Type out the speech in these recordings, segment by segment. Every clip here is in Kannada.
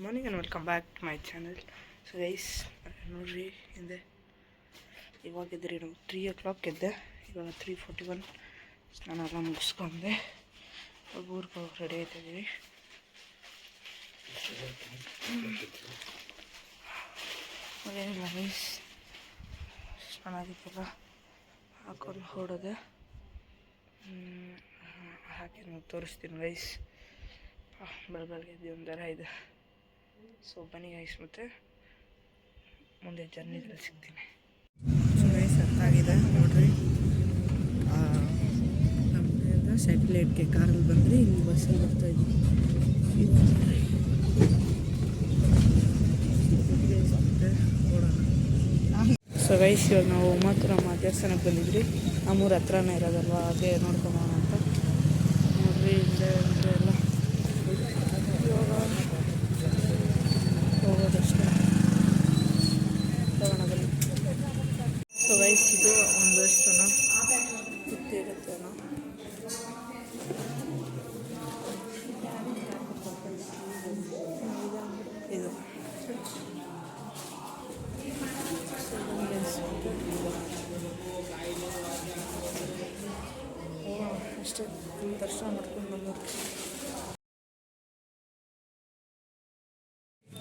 Morning and welcome back to my channel. So guys ನೋಡ್ರಿ ಹಿಂದೆ ಇವಾಗ ಎದ್ರಿ ನಾವು 3 o'clock ಎದ್ದೆ. ಇವಾಗ 3:41 ಸ್ನಾನ ಎಲ್ಲ ಮುಗಿಸ್ಕೊಂಡೆ ಊರಿಗೆ ಹೋಗಿ ರೆಡಿ ಆಯ್ತಾಯಿದ್ದೀವಿ. ಅದೇನಿಲ್ಲ ಗೈಸ್, ಚೆನ್ನಾಗಿತ್ತಲ್ಲ ಹಾಕೊಂಡು ಹೊಡೋದೆ. ಹಾಕಿ ನಾವು ತೋರಿಸ್ತೀನಿ ಗೈಸ್. ಬೆಳಗ್ಗೆ ಎದ್ದು ಒಂಥರ ಇದೆ. ಸೊ ಬನ್ನಿ ಗೈಸ್, ಮತ್ತೆ ಮುಂದೆ ಜರ್ನಿದಲ್ಲಿ ಸಿಗ್ತೀನಿ. ಸೊ ಗೈಸ್ ಅರ್ಥಾಗಿದೆ ನೋಡ್ರಿ, ನಮ್ಮನೆಯಿಂದ ಸ್ಯಾಟಲೈಟ್ಗೆ ಕಾರಲ್ಲಿ ಬಂದ್ರಿ, ಇಲ್ಲಿ ಬಸ್ಸಲ್ಲಿ ಬರ್ತಾಯಿದ್ವಿ. ಸೊ ಗೈಸ್ ಇವಾಗ ನಾವು ಉಮಾತುರಮ್ಮ ದೇವಸ್ಥಾನಕ್ಕೆ ಬಂದಿದ್ರಿ. ನಮ್ಮೂರ ಹತ್ರನೇ ಇರೋದಲ್ವ, ಹಾಗೆ ನೋಡ್ಕೊಂಬೋಣ ಅಂತ ನೋಡ್ರಿ. ಹಿಂದೆ ಎಲ್ಲ ಇವಾಗ ಹೋಗೋದಷ್ಟೇ, ತಗೋಣ ಬನ್ನಿ. ಸೊ ಗೈಸ್ ಇದು ಒಂದು ದೇವಸ್ಥಾನ ಗೊತ್ತಿರುತ್ತೇನೋ. ಇದು ಅಷ್ಟೇ, ದರ್ಶನ ಮಾಡ್ಕೊಂಡು ನಮ್ಮೂರು.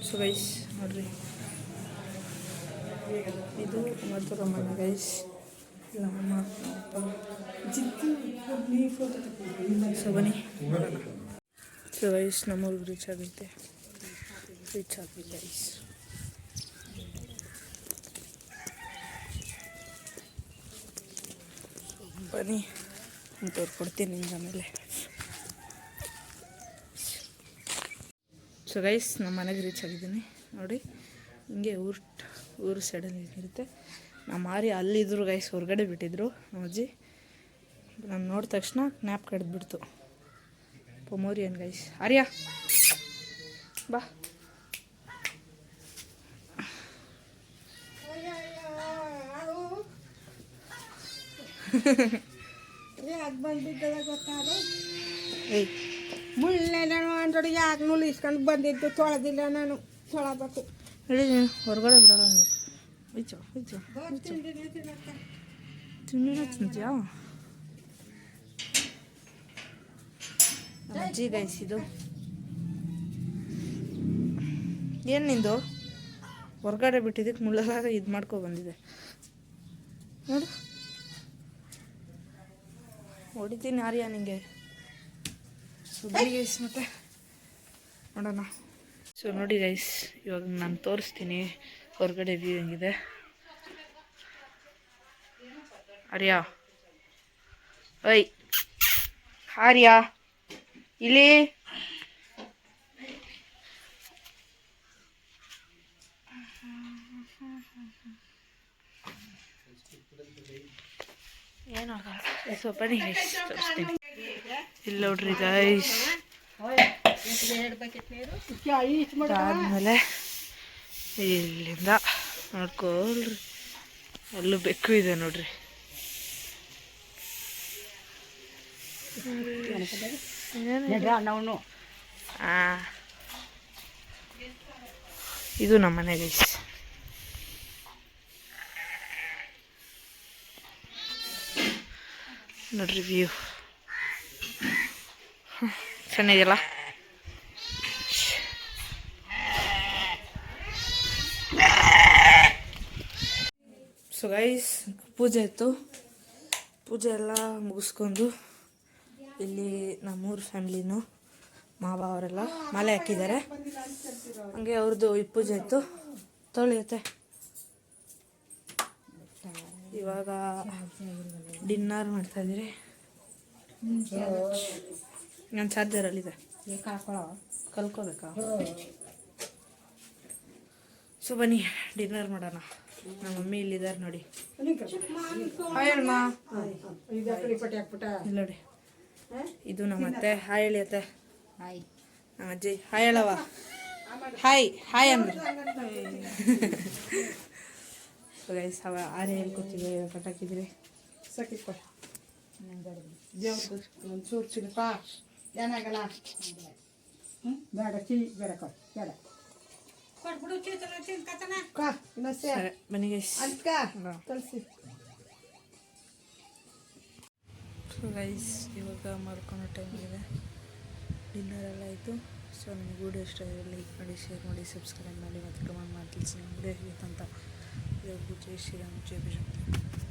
ಸೊ ಗೈಸ್ ನೋಡ್ರಿ, ಇದು ಮಧುರಮ್ಮನ ಗೈಸ್. ಸೊ ಬನ್ನಿ ನೋಡೋಣ. ಸೊ ಗೈಸ್ ನಮ್ಮೂರಿಗೆ ರೀಚ್ ಆಗುತ್ತೆ, ರೀಚ್ ಆದ್ವಿ ಗೈಸ್. ಬನ್ನಿ ತೋರ್ಕೊಡ್ತೀನಿ ನಿಮ್ಗೆ ಆಮೇಲೆ. ಸೊ ಗೈಸ್ ನಮ್ಮ ಮನೆಗೆ ರೀಚ್ ಆಗಿದ್ದೀನಿ ನೋಡಿ. ಹಿಂಗೆ ಊರು ಸೈಡಲ್ಲಿ ಇರುತ್ತೆ. ನಮ್ಮ ಮಾರಿ ಅಲ್ಲಿದ್ದರು ಗೈಸ್, ಹೊರಗಡೆ ಬಿಟ್ಟಿದ್ರು ನಮ್ಮ ಅಜ್ಜಿ. ನಾನು ನೋಡಿದ ತಕ್ಷಣ ಜ್ಞಾಪ್ ಕಡ್ದುಬಿಡ್ತು. ಪೊಮೋರಿಯನ್ ಗೈಸ್. ಆರ್ಯ ಬಾ. ಏಯ್ ಮುಳ್ಳೆಣ್ಣು ಅಂದ್ರೊಡಿ ಯಾಕೆ ನೂಲು ಇಸ್ಕೊಂಡು ಬಂದಿದ್ದು, ತೊಳೆದಿಲ್ಲ ನಾನು, ತೊಳಬೇಕು. ಹೇಳಿ ಹೊರಗಡೆ ಬಿಡೋಲ್ಲ ನನಗೆ. ಇಚ್ಚು ಇಚ್ಚು ತಿಂಡಿನ ತಿಂತೀಯಾ ನಮ್ಮ ಅಜ್ಜಿ ಗೈಸ್. ಇದು ಏನು ನಿಂದು ಹೊರಗಡೆ ಬಿಟ್ಟಿದ್ದಕ್ಕೆ ಮುಳ್ಳೆಲ್ಲ ಇದು ಮಾಡ್ಕೊ ಬಂದಿದೆ ನೋಡು. ಹೊಡಿತೀನಿ ಆರ್ಯ ನಿಂಗೆ. ಸುದ್ದಿ ಗೈಸ್, ಮತ್ತೆ ನೋಡೋಣ. ಸೊ ನೋಡಿ ಗೈಸ್, ಇವಾಗ ನಾನು ತೋರಿಸ್ತೀನಿ ಹೊರಗಡೆ ವ್ಯೂ ಹೆಂಗಿದೆ. ಆರ್ಯ ಓಯ್ ಆರ್ಯ ಇಲ್ಲಿ ಏನಾಗಲ್ಲ. ಸೊ ಬನ್ನಿ ಗೈಸ್ ತೋರಿಸ್ತೀನಿ. ಇಲ್ಲಿ ನೋಡ್ರಿ ಗೈಸ್, ಆದಮೇಲೆ ಇಲ್ಲಿಂದ ನೋಡ್ಕೊಳ್ರಿ, ಅಲ್ಲೂ ಬೆಕ್ಕು ಇದೆ ನೋಡ್ರಿ. ಇದು ನಮ್ಮ ಮನೆ ಗೈಸ್. ನೋಡ್ರಿ ವ್ಯೂ ಚೆನ್ನಾಗಿಲ್ಲ. ಸೊ ಗೈಸ್ ಪೂಜೆ ಇತ್ತು, ಪೂಜೆ ಎಲ್ಲ ಮುಗಿಸ್ಕೊಂಡು ಇಲ್ಲಿ ನಮ್ಮೂರು ಫ್ಯಾಮ್ಲಿನೂ ಮಾವ ಅವರೆಲ್ಲ ಮಾಲೆ ಹಾಕಿದ್ದಾರೆ. ಹಂಗೆ ಅವ್ರದ್ದು ಈ ಪೂಜೆ ಇತ್ತು. ತೊಳೆಯುತ್ತೆ. ಇವಾಗ ಡಿನ್ನರ್ ಮಾಡ್ತಾಯಿದ್ದೀರಿ. ನನ್ನ ಚಾರ್ಜರಲ್ಲಿದೆ, ಕಲ್ಕೋಬೇಕಾ? ಸೊ ಬನ್ನಿ ಡಿನ್ನರ್ ಮಾಡೋಣ. ನಮ್ಮ ಮಮ್ಮಿ ಇಲ್ಲಿದ್ದಾರೆ ನೋಡಿ. ನೋಡಿ, ಇದು ನಮ್ಮ ಅತ್ತೆ. ಹಾಯ್ ಹೇಳಿ ಅತ್ತೆ. ನಮ್ಮ ಅಜ್ಜಿ ಹಾಯ್ ಹೇಳವ. ಹಾಯ್ ಹಾಯ್ ಅಂದ್ರೆ ಗೈಸ್ ಅವ ಆರೆ ಹೇಳ್ಕೊತಿದ್ವಿ, ಕಟ್ಟಾಕಿದ್ರಿ ಸಾಕಿಪ್ಪ. ಒಂಚೂರು ಚಿಲ್ಪ ಏನಾಗಲ್ಲ, ಬೇಡ ಚೀ ಬೇಡ ಬೇಡ. ಕೊಟ್ಬಿಡು ಚೀಲ ತಿನ್ಕತನ ನಸೆ ಸರಿ ಬನ್ನಿ ಗೈಸ್. ಅದ್ಕ ಕಳಿಸಿ. ಸೊ ಗೈಸ್ ಇವಾಗ ಮಲ್ಕೊಳೋ ಟೈಮ್ ಇದೆ, ಡಿನ್ನರ್ ಎಲ್ಲ ಆಯಿತು. ಸೊ ನಿಮ್ಗೆ ವಿಡಿಯೋ ಇಷ್ಟ ಆದರೆ ಲೈಕ್ ಮಾಡಿ, ಶೇರ್ ಮಾಡಿ, ಸಬ್ಸ್ಕ್ರೈಬ್ ಮಾಡಿ ಮತ್ತು ಕಮೆಂಟ್ ಮಾಡಿ ತಿಳಿಸಿ ನಿಮ್ಮ ವಿಡಿಯೋ ಹೇಗಿತ್ತು ಅಂತ. ಜೈ ಶ್ರೀರಾಮ್, ಜೈ ಬಿಜಾಪುರ.